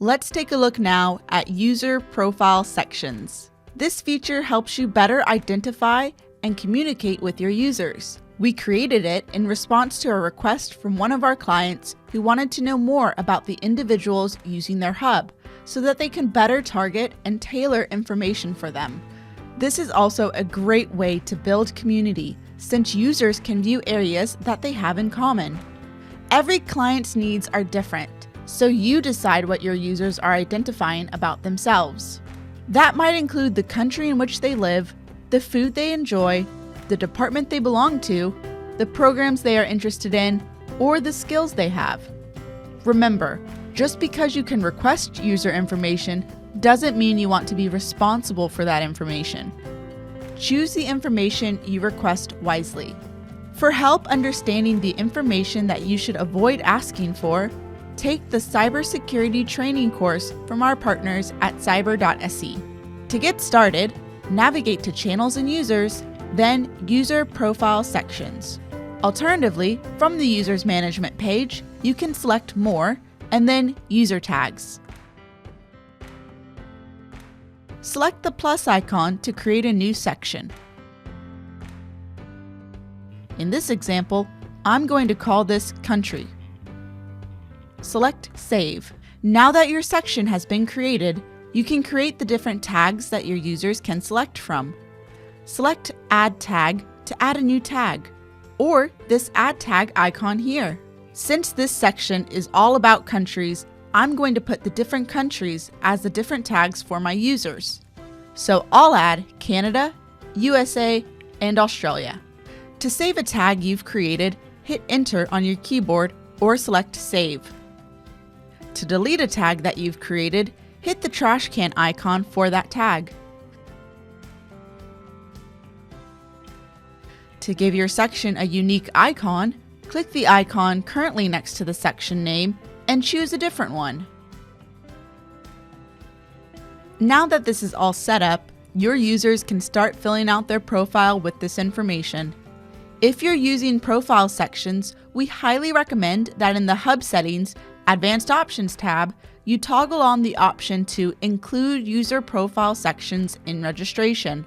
Let's take a look now at user profile sections. This feature helps you better identify and communicate with your users. We created it in response to a request from one of our clients who wanted to know more about the individuals using their hub so that they can better target and tailor information for them. This is also a great way to build community since users can view areas that they have in common. Every client's needs are different, so you decide what your users are identifying about themselves. That might include the country in which they live, the food they enjoy, the department they belong to, the programs they are interested in, or the skills they have. Remember, just because you can request user information doesn't mean you want to be responsible for that information. Choose the information you request wisely. For help understanding the information that you should avoid asking for, take the cybersecurity training course from our partners at cyber.se. To get started, navigate to Channels and Users, then User Profile Sections. Alternatively, from the Users Management page, you can select More and then User Tags. Select the plus icon to create a new section. In this example, I'm going to call this Country. Select Save. Now that your section has been created, you can create the different tags that your users can select from. Select Add Tag to add a new tag, or this Add Tag icon here. Since this section is all about countries, I'm going to put the different countries as the different tags for my users. So I'll add Canada, USA, and Australia. To save a tag you've created, hit Enter on your keyboard or select Save. To delete a tag that you've created, hit the trash can icon for that tag. To give your section a unique icon, click the icon currently next to the section name and choose a different one. Now that this is all set up, your users can start filling out their profile with this information. If you're using profile sections, we highly recommend that in the Hub Settings Advanced Options tab, you toggle on the option to include user profile sections in registration,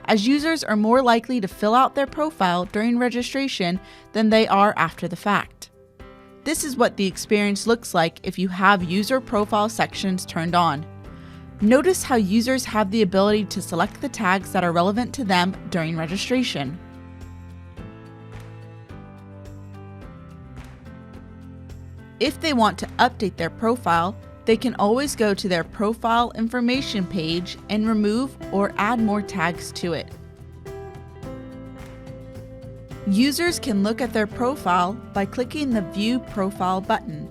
as users are more likely to fill out their profile during registration than they are after the fact. This is what the experience looks like if you have user profile sections turned on. Notice how users have the ability to select the tags that are relevant to them during registration. If they want to update their profile, they can always go to their profile information page and remove or add more tags to it. Users can look at their profile by clicking the View Profile button.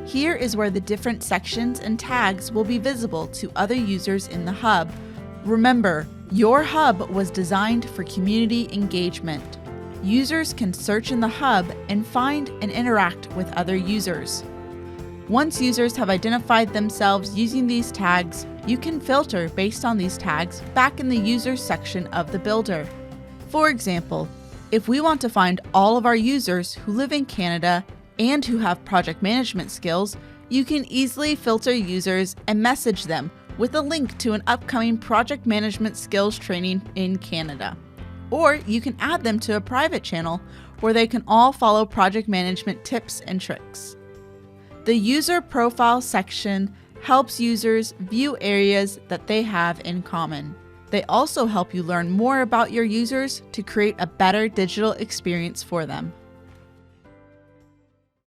Here is where the different sections and tags will be visible to other users in the Hub. Remember, your Hub was designed for community engagement. Users can search in the Hub and find and interact with other users. Once users have identified themselves using these tags, you can filter based on these tags back in the Users section of the Builder. For example, if we want to find all of our users who live in Canada and who have project management skills, you can easily filter users and message them with a link to an upcoming project management skills training in Canada. Or you can add them to a private channel where they can all follow project management tips and tricks. The User Profile section helps users view areas that they have in common. They also help you learn more about your users to create a better digital experience for them.